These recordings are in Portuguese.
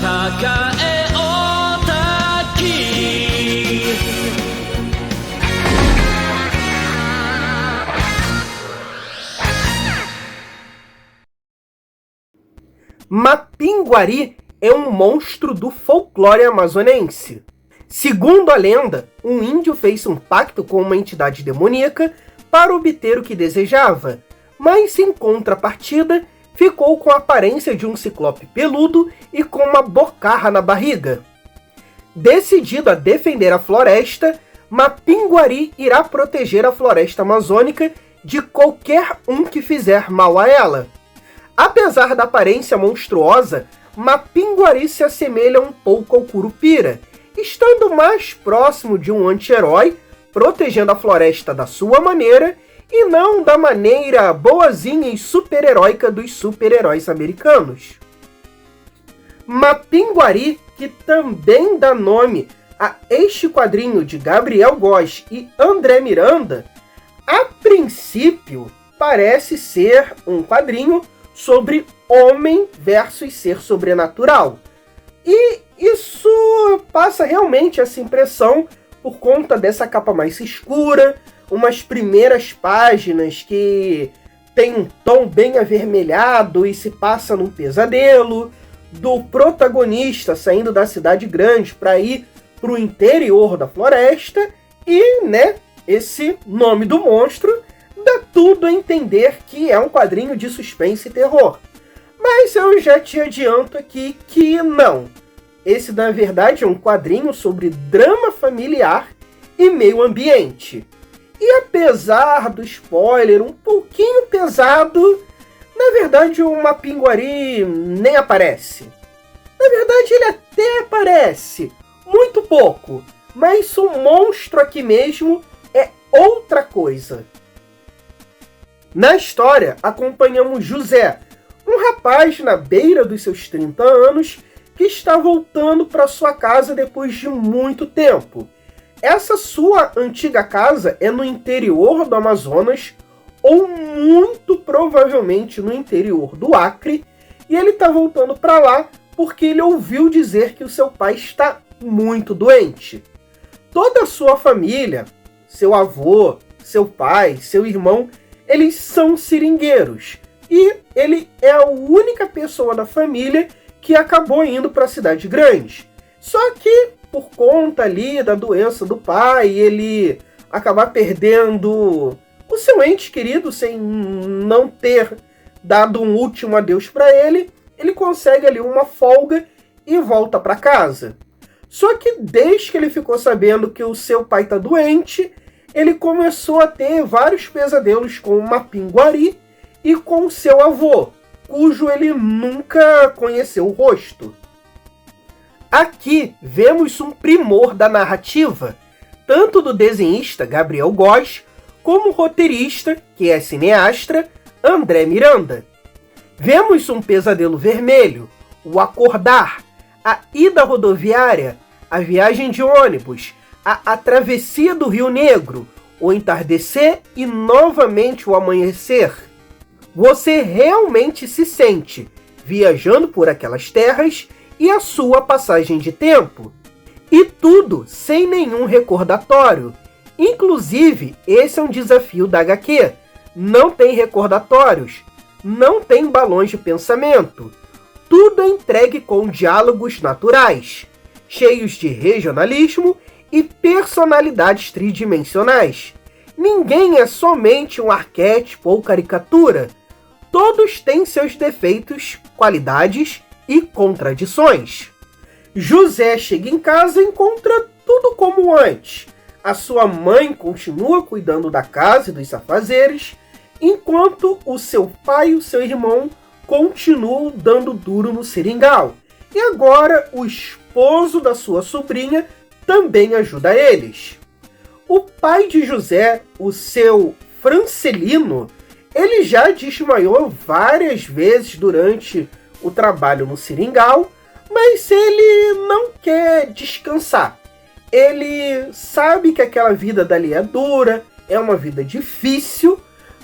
Takae Otaki. Mapinguari é um monstro do folclore amazonense. Segundo a lenda, um índio fez um pacto com uma entidade demoníaca para obter o que desejava, mas em contrapartida, ficou com a aparência de um ciclope peludo e com uma bocarra na barriga. Decidido a defender a floresta, Mapinguari irá proteger a floresta amazônica de qualquer um que fizer mal a ela. Apesar da aparência monstruosa, Mapinguari se assemelha um pouco ao Curupira, estando mais próximo de um anti-herói, protegendo a floresta da sua maneira, e não da maneira boazinha e super-heróica dos super-heróis americanos. Mapinguari, que também dá nome a este quadrinho de Gabriel Góes e André Miranda, a princípio parece ser um quadrinho sobre homem versus ser sobrenatural. E isso passa realmente essa impressão por conta dessa capa mais escura, umas primeiras páginas que tem um tom bem avermelhado e se passa num pesadelo, do protagonista saindo da cidade grande para ir para o interior da floresta e, esse nome do monstro dá tudo a entender que é um quadrinho de suspense e terror. Mas eu já te adianto aqui que não. Esse, na verdade, é um quadrinho sobre drama familiar e meio ambiente. E apesar do spoiler um pouquinho pesado, na verdade o Mapinguari nem aparece. Na verdade ele até aparece, muito pouco, mas o monstro aqui mesmo é outra coisa. Na história, acompanhamos José, um rapaz na beira dos seus 30 anos que está voltando para sua casa depois de muito tempo. Essa sua antiga casa é no interior do Amazonas, ou muito provavelmente no interior do Acre, e ele está voltando para lá porque ele ouviu dizer que o seu pai está muito doente. Toda a sua família, seu avô, seu pai, seu irmão, eles são seringueiros, e ele é a única pessoa da família que acabou indo para a cidade grande. Só que, por conta ali da doença do pai, ele acabar perdendo o seu ente querido sem não ter dado um último adeus para ele, ele consegue ali uma folga e volta para casa. Só que desde que ele ficou sabendo que o seu pai está doente, ele começou a ter vários pesadelos com o Mapinguari e com seu avô, cujo ele nunca conheceu o rosto. Aqui vemos um primor da narrativa, tanto do desenhista Gabriel Góes, como o roteirista, que é cineasta, André Miranda. Vemos um pesadelo vermelho, o acordar, a ida rodoviária, a viagem de ônibus, a travessia do Rio Negro, o entardecer e novamente o amanhecer. Você realmente se sente viajando por aquelas terras e a sua passagem de tempo. E tudo sem nenhum recordatório. Inclusive, esse é um desafio da HQ. Não tem recordatórios, não tem balões de pensamento. Tudo é entregue com diálogos naturais, cheios de regionalismo e personalidades tridimensionais. Ninguém é somente um arquétipo ou caricatura. Todos têm seus defeitos, qualidades e contradições. José chega em casa e encontra tudo como antes. A sua mãe continua cuidando da casa e dos afazeres, enquanto o seu pai e o seu irmão continuam dando duro no seringal. E agora o esposo da sua sobrinha também ajuda eles. O pai de José, o seu Francelino, ele já desmaiou várias vezes durante o trabalho no seringal, mas ele não quer descansar. Ele sabe que aquela vida dali é dura, é uma vida difícil,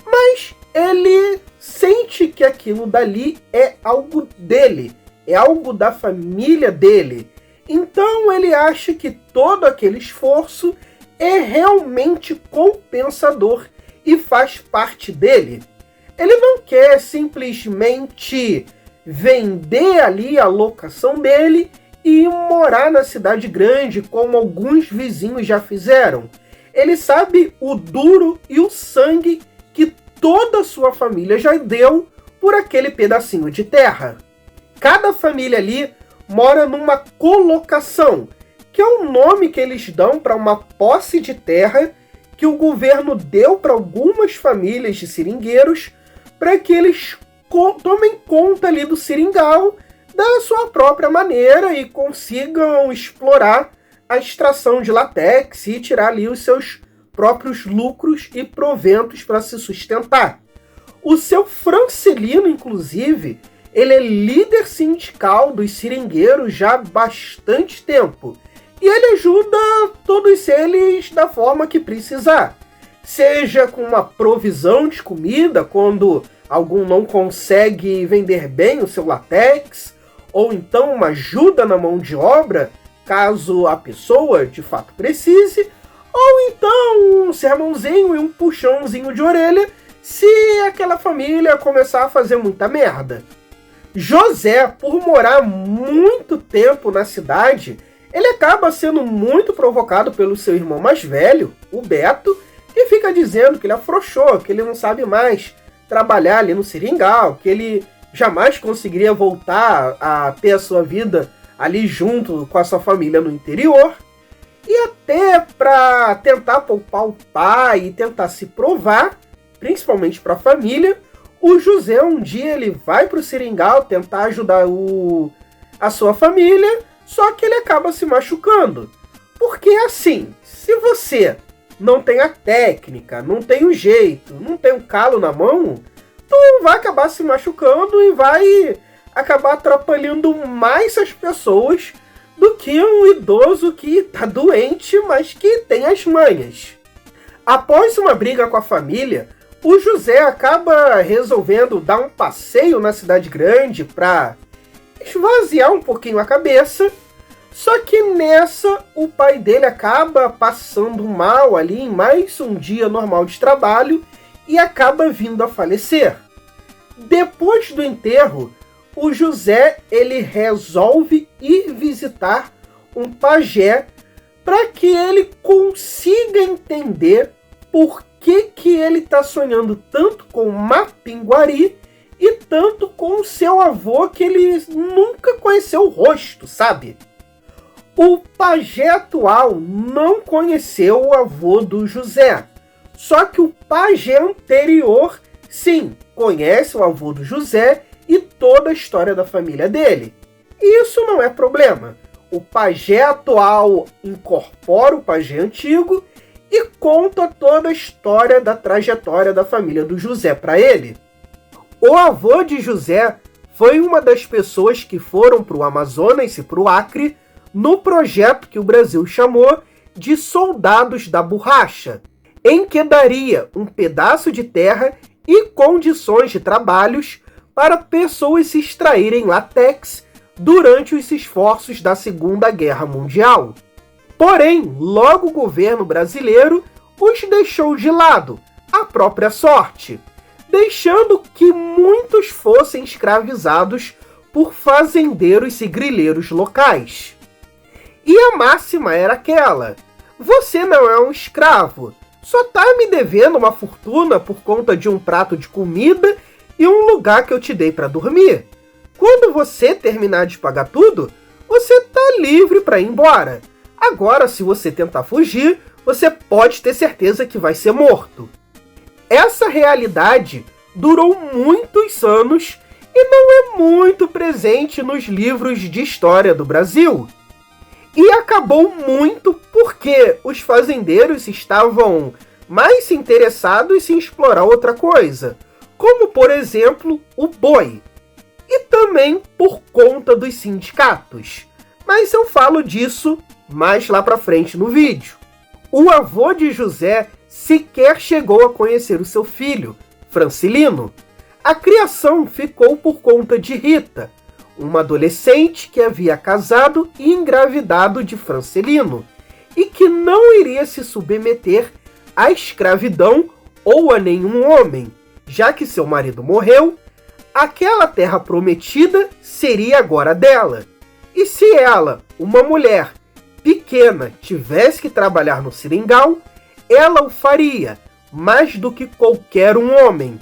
mas ele sente que aquilo dali é algo dele. é algo da família dele. Então ele acha que todo aquele esforço é realmente compensador e faz parte dele. Ele não quer simplesmente vender ali a locação dele e morar na cidade grande como alguns vizinhos já fizeram. Ele sabe o duro e o sangue que toda a sua família já deu por aquele pedacinho de terra. Cada família ali mora numa colocação, que é o nome que eles dão para uma posse de terra que o governo deu para algumas famílias de seringueiros para que eles tomem conta ali do seringal da sua própria maneira e consigam explorar a extração de látex e tirar ali os seus próprios lucros e proventos para se sustentar. O seu Francelino, inclusive, ele é líder sindical dos seringueiros já há bastante tempo. E ele ajuda todos eles da forma que precisar. Seja com uma provisão de comida, quando algum não consegue vender bem o seu látex, ou então uma ajuda na mão de obra, caso a pessoa de fato precise, ou então um sermãozinho e um puxãozinho de orelha, se aquela família começar a fazer muita merda. José, por morar muito tempo na cidade, ele acaba sendo muito provocado pelo seu irmão mais velho, o Beto, que fica dizendo que ele afrouxou, que ele não sabe mais trabalhar ali no seringal, que ele jamais conseguiria voltar a ter a sua vida ali junto com a sua família no interior. E até para tentar poupar o pai e tentar se provar, principalmente para a família, o José um dia ele vai para o seringal tentar ajudar a sua família, só que ele acaba se machucando. Porque assim, se você não tem a técnica, não tem o jeito, não tem o calo na mão, tu vai acabar se machucando e vai acabar atrapalhando mais as pessoas do que um idoso que tá doente, mas que tem as manhas. Após uma briga com a família, o José acaba resolvendo dar um passeio na cidade grande para esvaziar um pouquinho a cabeça. Só que nessa, o pai dele acaba passando mal ali em mais um dia normal de trabalho e acaba vindo a falecer. Depois do enterro, o José ele resolve ir visitar um pajé para que ele consiga entender por que ele está sonhando tanto com Mapinguari e tanto com o seu avô que ele nunca conheceu o rosto, sabe? O pajé atual não conheceu o avô do José, só que o pajé anterior, sim, conhece o avô do José e toda a história da família dele. E isso não é problema. O pajé atual incorpora o pajé antigo e conta toda a história da trajetória da família do José para ele. O avô de José foi uma das pessoas que foram para o Amazonas e para o Acre no projeto que o Brasil chamou de Soldados da Borracha, em que daria um pedaço de terra e condições de trabalhos para pessoas se extraírem látex durante os esforços da Segunda Guerra Mundial. Porém, logo o governo brasileiro os deixou de lado, à própria sorte, deixando que muitos fossem escravizados por fazendeiros e grileiros locais. E a máxima era aquela: você não é um escravo, só tá me devendo uma fortuna por conta de um prato de comida e um lugar que eu te dei para dormir. Quando você terminar de pagar tudo, você tá livre para ir embora. Agora, se você tentar fugir, você pode ter certeza que vai ser morto. Essa realidade durou muitos anos e não é muito presente nos livros de história do Brasil. E acabou muito porque os fazendeiros estavam mais interessados em explorar outra coisa, como, por exemplo, o boi. E também por conta dos sindicatos. Mas eu falo disso mais lá pra frente no vídeo. O avô de José sequer chegou a conhecer o seu filho, Francelino. A criação ficou por conta de Rita, uma adolescente que havia casado e engravidado de Francelino, e que não iria se submeter à escravidão ou a nenhum homem, já que seu marido morreu. Aquela terra prometida seria agora dela. E se ela, uma mulher pequena, tivesse que trabalhar no seringal, ela o faria, mais do que qualquer um homem.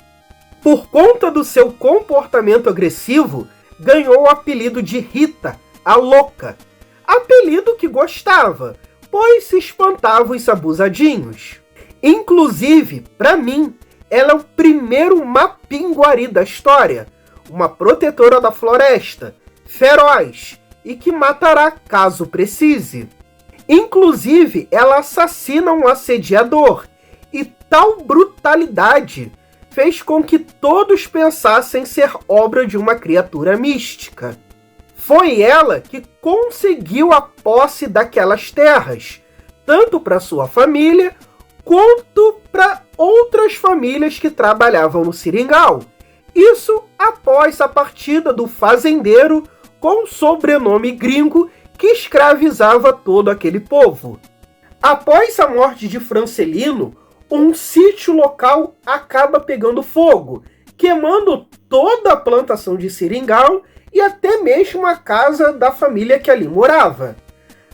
Por conta do seu comportamento agressivo, ganhou o apelido de Rita, a Louca. Apelido que gostava, pois se espantava os abusadinhos. Inclusive, para mim, ela é o primeiro mapinguari da história, uma protetora da floresta, feroz e que matará caso precise. Inclusive, ela assassina um assediador, e tal brutalidade fez com que todos pensassem ser obra de uma criatura mística. Foi ela que conseguiu a posse daquelas terras, tanto para sua família quanto para outras famílias que trabalhavam no seringal. Isso após a partida do fazendeiro com o sobrenome gringo que escravizava todo aquele povo. Após a morte de Francelino, um sítio local acaba pegando fogo, queimando toda a plantação de seringal e até mesmo a casa da família que ali morava.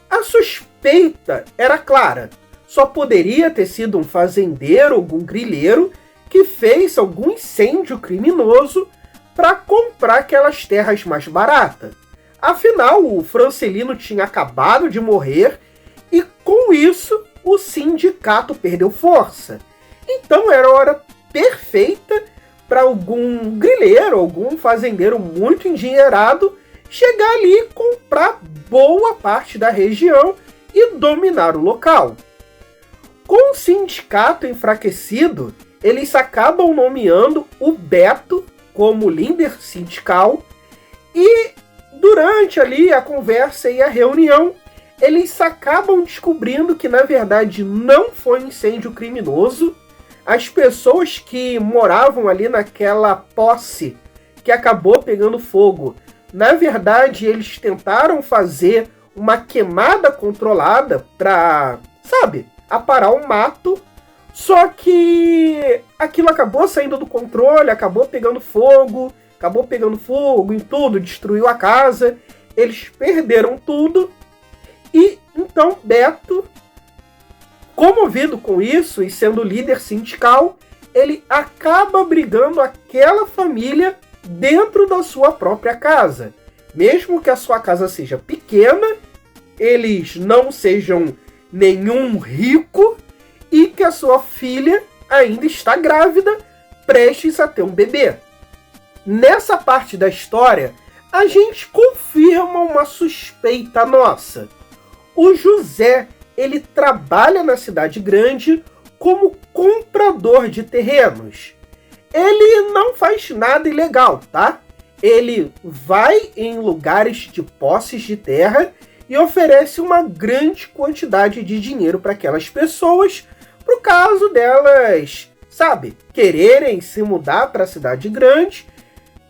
A suspeita era clara. Só poderia ter sido um fazendeiro ou algum grileiro que fez algum incêndio criminoso para comprar aquelas terras mais baratas. Afinal, o Francelino tinha acabado de morrer e, com isso, o sindicato perdeu força. Então era a hora perfeita para algum grileiro, algum fazendeiro muito endinheirado chegar ali e comprar boa parte da região e dominar o local. Com o sindicato enfraquecido, eles acabam nomeando o Beto como líder sindical e durante ali a conversa e a reunião, eles acabam descobrindo que na verdade não foi um incêndio criminoso. As pessoas que moravam ali naquela posse que acabou pegando fogo, na verdade eles tentaram fazer uma queimada controlada para, aparar o mato, só que aquilo acabou saindo do controle, acabou pegando fogo em tudo, destruiu a casa, eles perderam tudo, e então Beto, comovido com isso e sendo líder sindical, ele acaba brigando aquela família dentro da sua própria casa. Mesmo que a sua casa seja pequena, eles não sejam nenhum rico e que a sua filha ainda está grávida, prestes a ter um bebê. Nessa parte da história, a gente confirma uma suspeita nossa. O José, ele trabalha na cidade grande como comprador de terrenos. Ele não faz nada ilegal, tá? Ele vai em lugares de posses de terra e oferece uma grande quantidade de dinheiro para aquelas pessoas, pro caso delas, quererem se mudar para a cidade grande,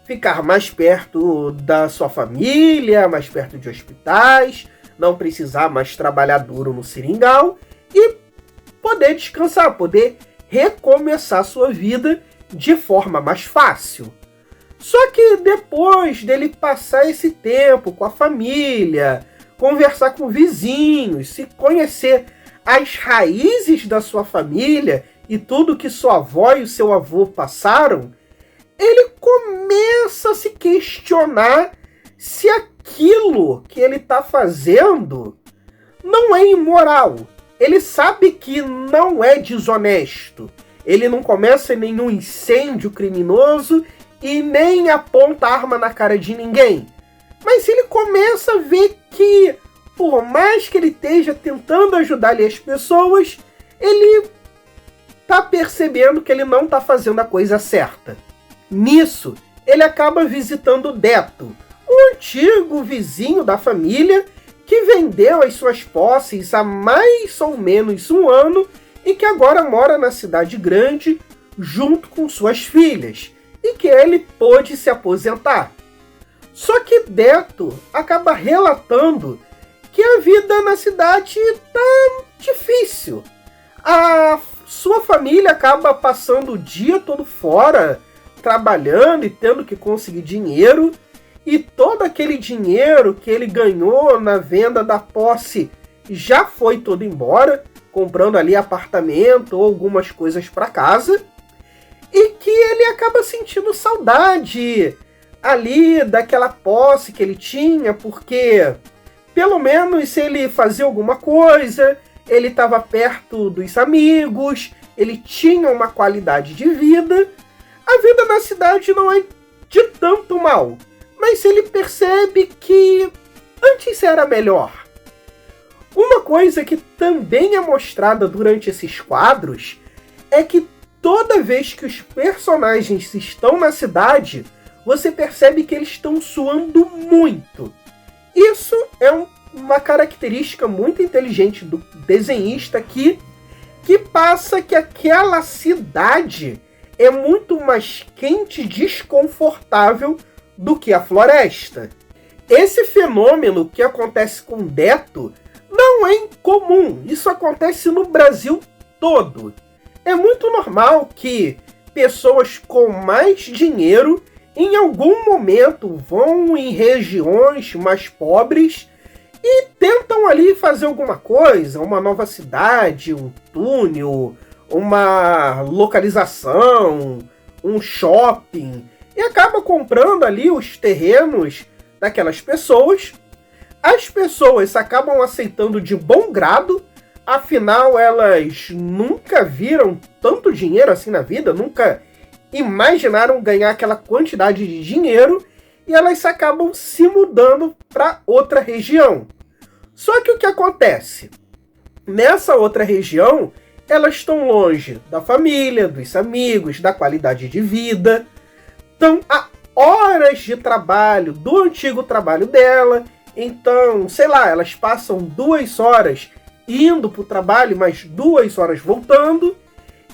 ficar mais perto da sua família, mais perto de hospitais, não precisar mais trabalhar duro no seringal e poder descansar, poder recomeçar sua vida de forma mais fácil. Só que depois dele passar esse tempo com a família, conversar com vizinhos, se conhecer as raízes da sua família e tudo que sua avó e o seu avô passaram, ele começa a se questionar se aquilo que ele está fazendo não é imoral. Ele sabe que não é desonesto. Ele não começa nenhum incêndio criminoso e nem aponta arma na cara de ninguém. Mas ele começa a ver que, por mais que ele esteja tentando ajudar ali as pessoas, ele está percebendo que ele não está fazendo a coisa certa. Nisso, ele acaba visitando o Deto, um antigo vizinho da família que vendeu as suas posses há mais ou menos um ano e que agora mora na cidade grande junto com suas filhas, e que ele pôde se aposentar. Só que Detto acaba relatando que a vida na cidade tá difícil. A sua família acaba passando o dia todo fora, trabalhando e tendo que conseguir dinheiro, e todo aquele dinheiro que ele ganhou na venda da posse já foi todo embora, comprando ali apartamento ou algumas coisas para casa, e que ele acaba sentindo saudade ali daquela posse que ele tinha, porque pelo menos se ele fazia alguma coisa, ele estava perto dos amigos, ele tinha uma qualidade de vida. A vida na cidade não é de tanto mal, mas ele percebe que antes era melhor. Uma coisa que também é mostrada durante esses quadros é que toda vez que os personagens estão na cidade, você percebe que eles estão suando muito. Isso é uma característica muito inteligente do desenhista aqui, que passa que aquela cidade é muito mais quente e desconfortável do que a floresta. Esse fenômeno que acontece com Detto não é incomum, isso acontece no Brasil todo. É muito normal que pessoas com mais dinheiro em algum momento vão em regiões mais pobres e tentam ali fazer alguma coisa, uma nova cidade, um túnel, uma localização, um shopping, e acaba comprando ali os terrenos daquelas pessoas. As pessoas acabam aceitando de bom grado, afinal elas nunca viram tanto dinheiro assim na vida, nunca imaginaram ganhar aquela quantidade de dinheiro, e elas acabam se mudando para outra região. Só que o que acontece? Nessa outra região, elas estão longe da família, dos amigos, da qualidade de vida, estão a horas de trabalho do antigo trabalho dela. Então, sei lá, elas passam 2 horas indo para o trabalho, mais 2 horas voltando,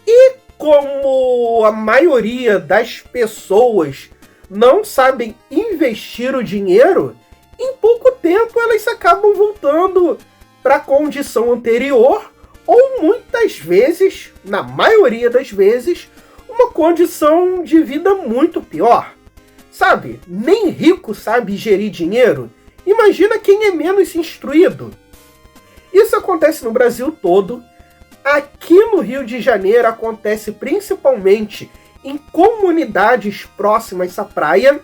e como a maioria das pessoas não sabem investir o dinheiro, em pouco tempo elas acabam voltando para a condição anterior, ou muitas vezes, na maioria das vezes, uma condição de vida muito pior. Sabe, nem rico sabe gerir dinheiro, imagina quem é menos instruído. Isso acontece no Brasil todo. Aqui no Rio de Janeiro acontece principalmente em comunidades próximas à praia.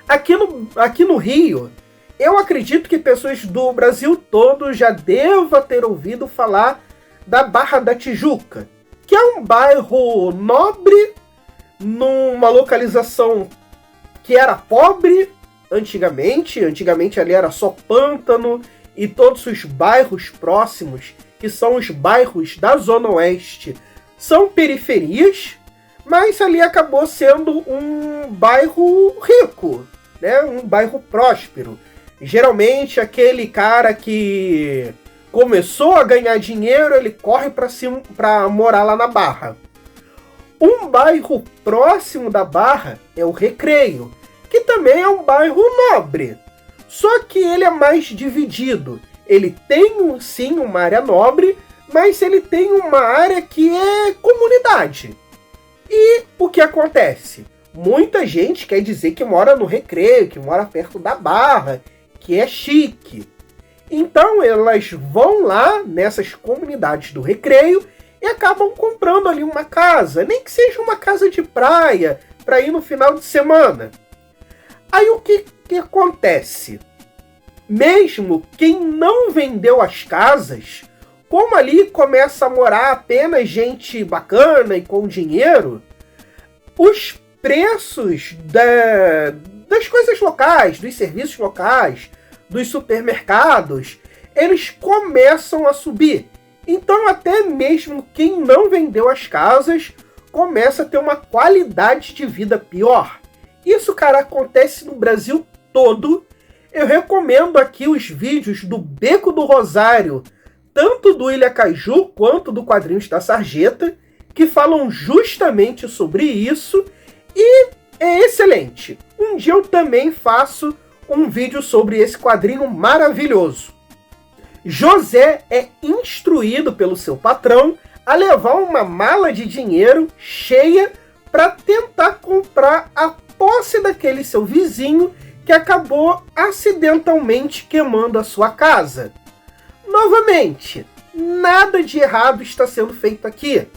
Aqui no Rio, eu acredito que pessoas do Brasil todo já devam ter ouvido falar da Barra da Tijuca, que é um bairro nobre, numa localização que era pobre antigamente. Antigamente ali era só pântano, e todos os bairros próximos, que são os bairros da Zona Oeste, são periferias, mas ali acabou sendo um bairro rico, né? Um bairro próspero. Geralmente aquele cara que começou a ganhar dinheiro, ele corre para cima para morar lá na Barra. Um bairro próximo da Barra é o Recreio, que também é um bairro nobre. Só que ele é mais dividido. Ele tem sim uma área nobre, mas ele tem uma área que é comunidade. E o que acontece? Muita gente quer dizer que mora no Recreio, que mora perto da Barra, que é chique. Então elas vão lá nessas comunidades do Recreio e acabam comprando ali uma casa, nem que seja uma casa de praia, para ir no final de semana. Aí o que acontece? Mesmo quem não vendeu as casas, como ali começa a morar apenas gente bacana e com dinheiro, os preços das coisas locais, dos serviços locais, dos supermercados, eles começam a subir. Então até mesmo quem não vendeu as casas começa a ter uma qualidade de vida pior. Isso, cara, acontece no Brasil todo. Eu recomendo aqui os vídeos do Beco do Rosário, tanto do Ilha Caju quanto do Quadrinhos da Sarjeta, que falam justamente sobre isso, e é excelente. um dia eu também faço um vídeo sobre esse quadrinho maravilhoso. José é instruído pelo seu patrão a levar uma mala de dinheiro cheia para tentar comprar a posse daquele seu vizinho que acabou acidentalmente queimando a sua casa. Novamente, nada de errado está sendo feito aqui.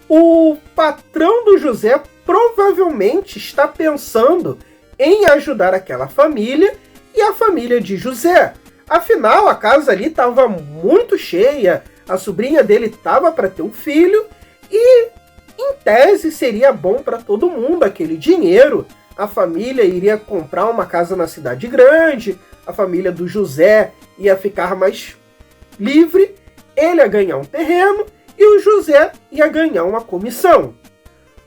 O patrão do José provavelmente está pensando em ajudar aquela família e a família de José. Afinal, a casa ali estava muito cheia, a sobrinha dele estava para ter um filho e, em tese, seria bom para todo mundo aquele dinheiro. A família iria comprar uma casa na cidade grande, a família do José ia ficar mais livre, ele ia ganhar um terreno e o José ia ganhar uma comissão.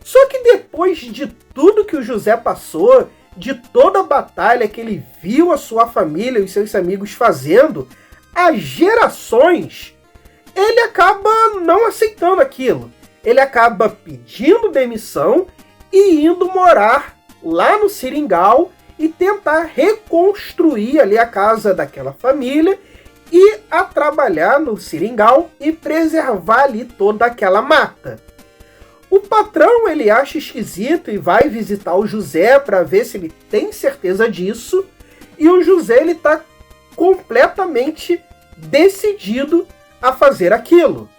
Só que depois de tudo que o José passou, de toda a batalha que ele viu a sua família e os seus amigos fazendo há gerações, ele acaba não aceitando aquilo. Ele acaba pedindo demissão e indo morar lá no Seringal e tentar reconstruir ali a casa daquela família e a trabalhar no Seringal e preservar ali toda aquela mata. O patrão ele acha esquisito e vai visitar o José para ver se ele tem certeza disso. E o José ele está completamente decidido a fazer aquilo.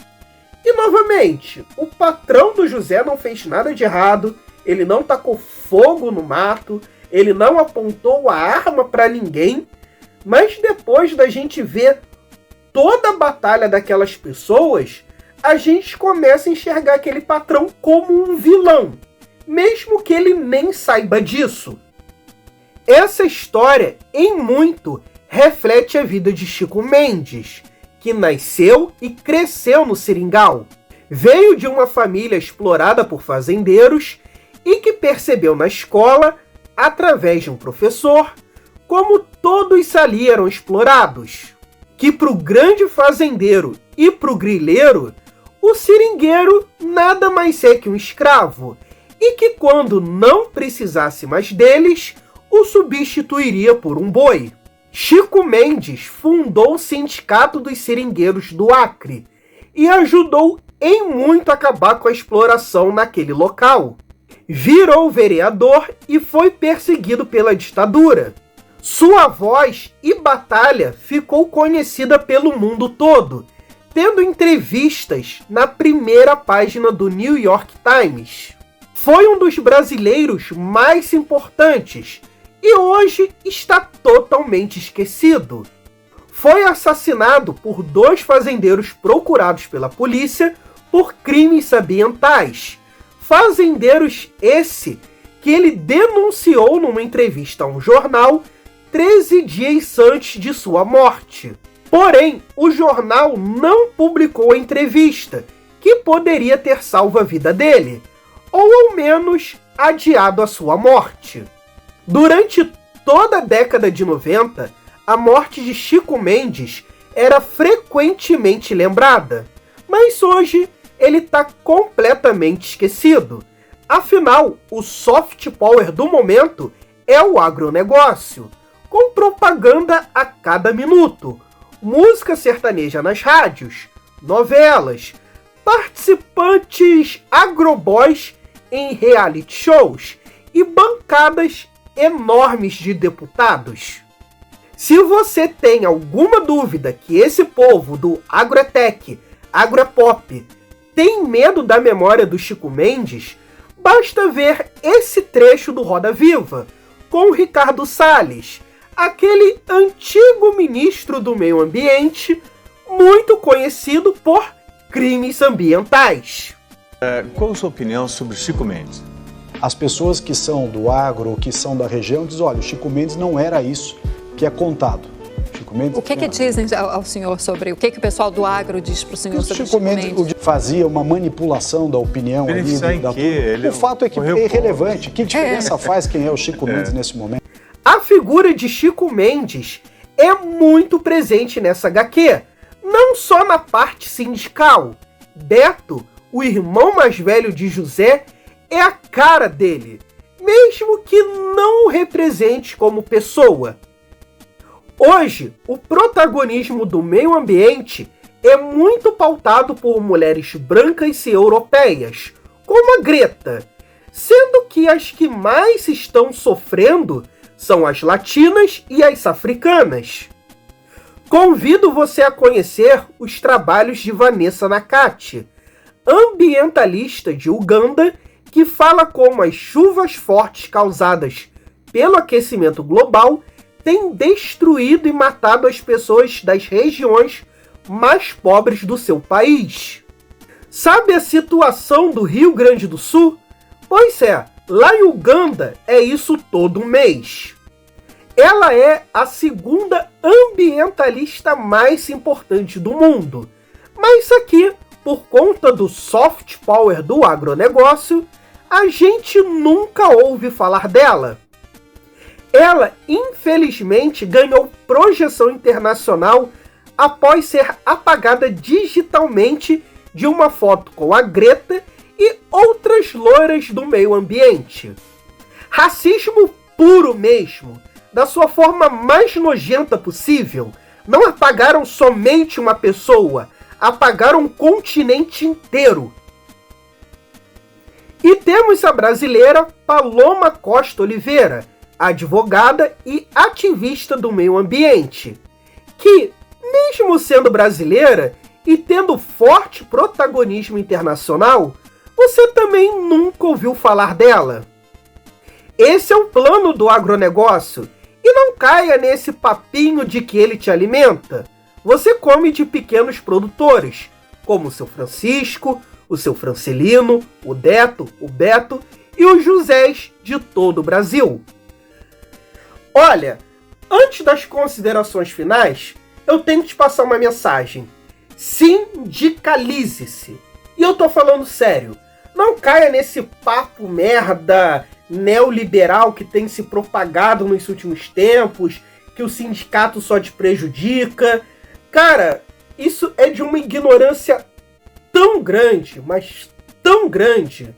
E novamente, o patrão do José não fez nada de errado. Ele não tacou fogo no mato. Ele não apontou a arma para ninguém. Mas depois da gente ver toda a batalha daquelas pessoas, a gente começa a enxergar aquele patrão como um vilão, mesmo que ele nem saiba disso. Essa história, em muito, reflete a vida de Chico Mendes, que nasceu e cresceu no Seringal. Veio de uma família explorada por fazendeiros e que percebeu na escola, através de um professor, como todos ali eram explorados. Que para o grande fazendeiro e para o grileiro, o seringueiro nada mais é que um escravo, e que quando não precisasse mais deles, o substituiria por um boi. Chico Mendes fundou o Sindicato dos Seringueiros do Acre e ajudou em muito a acabar com a exploração naquele local. Virou vereador e foi perseguido pela ditadura. Sua voz e batalha ficou conhecida pelo mundo todo, tendo entrevistas na primeira página do New York Times. Foi um dos brasileiros mais importantes e hoje está totalmente esquecido. Foi assassinado por 2 fazendeiros procurados pela polícia por crimes ambientais. Fazendeiros esse que ele denunciou numa entrevista a um jornal 13 dias antes de sua morte. Porém, o jornal não publicou a entrevista, que poderia ter salvo a vida dele, ou ao menos adiado a sua morte. Durante toda a década de 90, a morte de Chico Mendes era frequentemente lembrada, mas hoje ele está completamente esquecido. Afinal, o soft power do momento é o agronegócio, com propaganda a cada minuto, música sertaneja nas rádios, novelas, participantes agroboys em reality shows e bancadas enormes de deputados. Se você tem alguma dúvida que esse povo do agrotech, agropop, tem medo da memória do Chico Mendes, basta ver esse trecho do Roda Viva, com o Ricardo Salles, aquele antigo ministro do meio ambiente, muito conhecido por crimes ambientais. Qual a sua opinião sobre Chico Mendes? As pessoas que são do agro, que são da região, dizem, olha, o Chico Mendes não era isso que é contado. Chico Mendes o que dizem ao senhor sobre, o que o pessoal do agro diz para o senhor sobre Chico Mendes? Fazia uma manipulação da opinião ali. O fato é que é irrelevante. Que diferença faz quem é o Chico Mendes nesse momento? A figura de Chico Mendes é muito presente nessa HQ, não só na parte sindical. Beto, o irmão mais velho de José, é a cara dele. mesmo que não o represente como pessoa. Hoje, o protagonismo do meio ambiente é muito pautado por mulheres brancas e europeias, como a Greta, sendo que as que mais estão sofrendo são as latinas e as africanas. Convido você a conhecer os trabalhos de Vanessa Nakate, ambientalista de Uganda, que fala como as chuvas fortes causadas pelo aquecimento global têm destruído e matado as pessoas das regiões mais pobres do seu país. Sabe a situação do Rio Grande do Sul? Pois é, lá em Uganda é isso todo mês. Ela é a segunda ambientalista mais importante do mundo, mas aqui, por conta do soft power do agronegócio, a gente nunca ouve falar dela. Ela, infelizmente, ganhou projeção internacional após ser apagada digitalmente de uma foto com a Greta e outras loiras do meio ambiente. Racismo puro mesmo, da sua forma mais nojenta possível. Não apagaram somente uma pessoa, apagaram um continente inteiro. E temos a brasileira Paloma Costa Oliveira, advogada e ativista do meio ambiente, que, mesmo sendo brasileira e tendo forte protagonismo internacional, você também nunca ouviu falar dela. Esse é o plano do agronegócio, e não caia nesse papinho de que ele te alimenta. Você come de pequenos produtores, como o seu Francisco, o seu Francelino, o Deto, o Beto e os Josés de todo o Brasil. Olha, antes das considerações finais, eu tenho que te passar uma mensagem. Sindicalize-se. E eu tô falando sério. Não caia nesse papo merda neoliberal que tem se propagado nos últimos tempos, que o sindicato só te prejudica. Cara, isso é de uma ignorância tão grande, mas tão grande.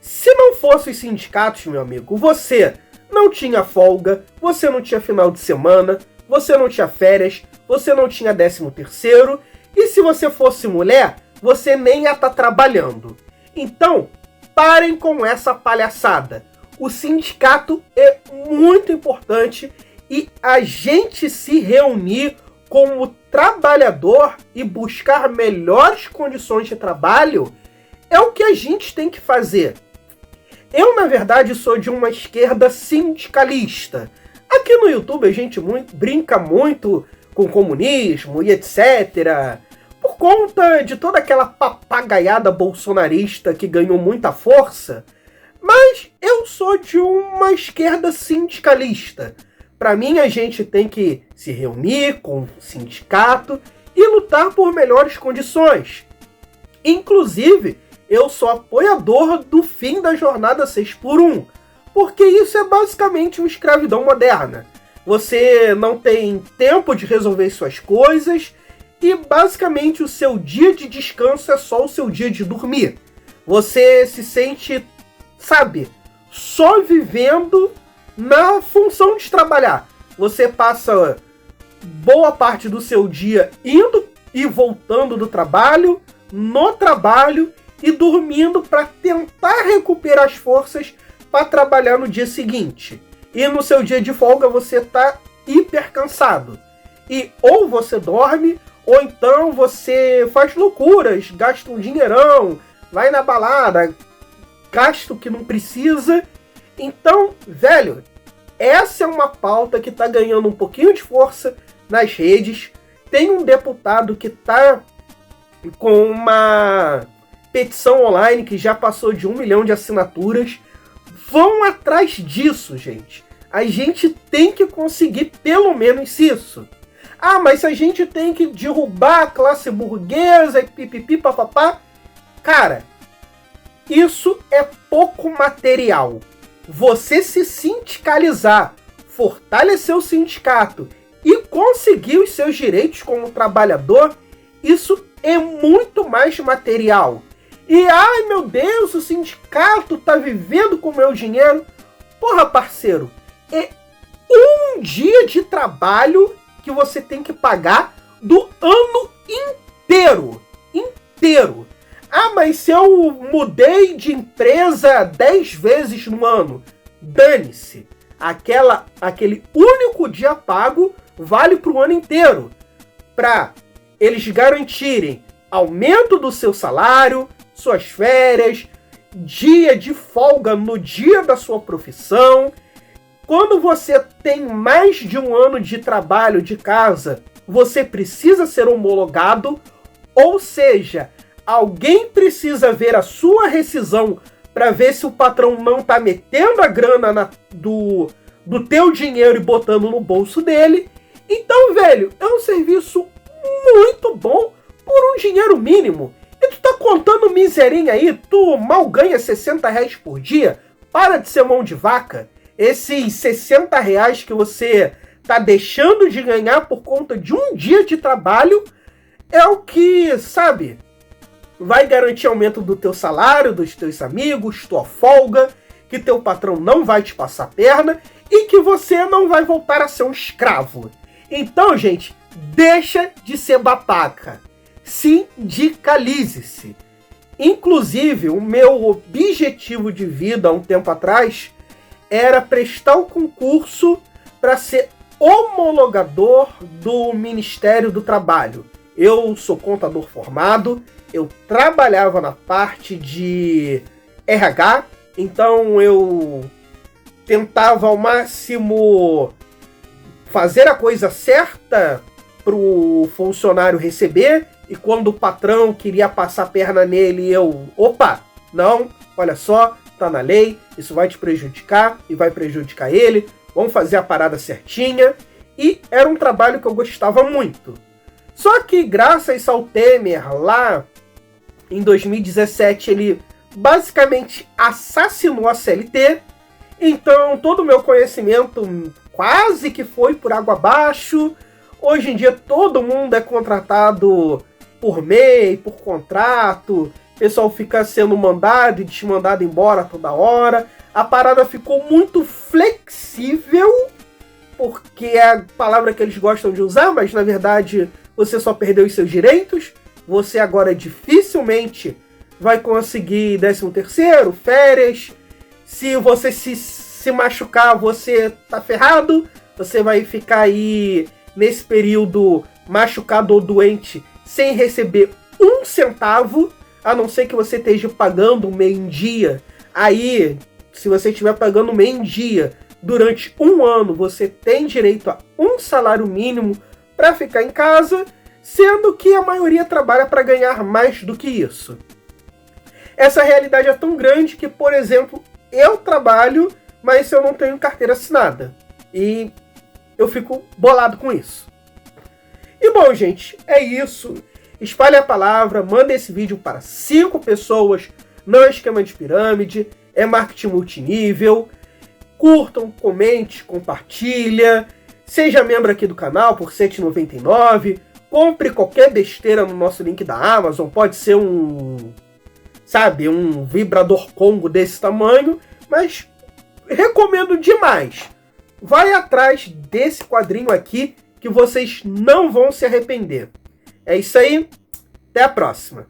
Se não fossem os sindicatos, meu amigo, você não tinha folga, você não tinha final de semana, você não tinha férias, você não tinha 13º, e se você fosse mulher, você nem ia estar trabalhando. Então, parem com essa palhaçada. O sindicato é muito importante e a gente se reunir como trabalhador e buscar melhores condições de trabalho é o que a gente tem que fazer. Eu, na verdade, sou de uma esquerda sindicalista. Aqui no YouTube a gente brinca muito com comunismo e etc. Por conta de toda aquela papagaiada bolsonarista que ganhou muita força. Mas eu sou de uma esquerda sindicalista. Para mim, a gente tem que se reunir com o sindicato e lutar por melhores condições. Inclusive, eu sou apoiador do fim da jornada 6x1, porque isso é basicamente uma escravidão moderna. Você não tem tempo de resolver suas coisas e basicamente o seu dia de descanso é só o seu dia de dormir. Você se sente, sabe, só vivendo na função de trabalhar. Você passa boa parte do seu dia indo e voltando do trabalho, no trabalho e dormindo para tentar recuperar as forças para trabalhar no dia seguinte. E no seu dia de folga você tá hiper cansado. E ou você dorme, ou então você faz loucuras, gasta um dinheirão, vai na balada, gasta o que não precisa. Então, velho, essa é uma pauta que tá ganhando um pouquinho de força nas redes. Tem um deputado que tá com uma petição online que já passou de 1 milhão de assinaturas. Vão atrás disso, gente. A gente tem que conseguir pelo menos isso. Ah, mas a gente tem que derrubar a classe burguesa e pipipi papapá. Cara, isso é pouco material. Você se sindicalizar, fortalecer o sindicato e conseguir os seus direitos como trabalhador, isso é muito mais material. E ai meu Deus, o sindicato tá vivendo com o meu dinheiro. Porra, parceiro, é um dia de trabalho que você tem que pagar do ano inteiro. Inteiro. Ah, mas se eu mudei de empresa 10 vezes no ano, dane-se. Aquele único dia pago vale para o ano inteiro. Para eles garantirem aumento do seu salário, suas férias, dia de folga no dia da sua profissão. Quando você tem mais de um ano de trabalho de casa, você precisa ser homologado, ou seja, alguém precisa ver a sua rescisão para ver se o patrão não tá metendo a grana do teu dinheiro e botando no bolso dele. Então, velho, é um serviço muito bom por um dinheiro mínimo. E tu tá contando miserinha aí, tu mal ganha R$60 por dia? Para de ser mão de vaca. Esses R$60 que você tá deixando de ganhar por conta de um dia de trabalho é o que, sabe, vai garantir aumento do teu salário, dos teus amigos, tua folga, que teu patrão não vai te passar a perna e que você não vai voltar a ser um escravo. Então, gente, deixa de ser babaca. Sindicalize-se. Inclusive, o meu objetivo de vida há um tempo atrás era prestar o concurso para ser homologador do Ministério do Trabalho. Eu sou contador formado, eu trabalhava na parte de RH, então eu tentava ao máximo fazer a coisa certa para o funcionário receber, e quando o patrão queria passar a perna nele, opa, não, olha só, tá na lei, isso vai te prejudicar e vai prejudicar ele, vamos fazer a parada certinha, e era um trabalho que eu gostava muito. Só que graças ao Temer, lá em 2017, ele basicamente assassinou a CLT, então todo o meu conhecimento quase que foi por água abaixo. Hoje em dia todo mundo é contratado por MEI, por contrato, o pessoal fica sendo mandado e desmandado embora toda hora. A parada ficou muito flexível, porque é a palavra que eles gostam de usar, mas na verdade você só perdeu os seus direitos. Você agora dificilmente vai conseguir 13º, férias. Se você se machucar, você tá ferrado. Você vai ficar aí nesse período machucado ou doente sem receber um centavo, a não ser que você esteja pagando MEI em dia. Aí, se você estiver pagando MEI em dia durante um ano, você tem direito a um salário mínimo para ficar em casa, sendo que a maioria trabalha para ganhar mais do que isso. Essa realidade é tão grande que, por exemplo, eu trabalho, mas eu não tenho carteira assinada. E eu fico bolado com isso. E bom, gente, é isso. Espalhe a palavra, manda esse vídeo para 5 pessoas. Não é esquema de pirâmide, é marketing multinível. Curtam, comente, compartilha. Seja membro aqui do canal por R$ 7,99. Compre qualquer besteira no nosso link da Amazon. Pode ser um vibrador Congo desse tamanho. Mas recomendo demais. Vai atrás desse quadrinho aqui que vocês não vão se arrepender. É isso aí. Até a próxima.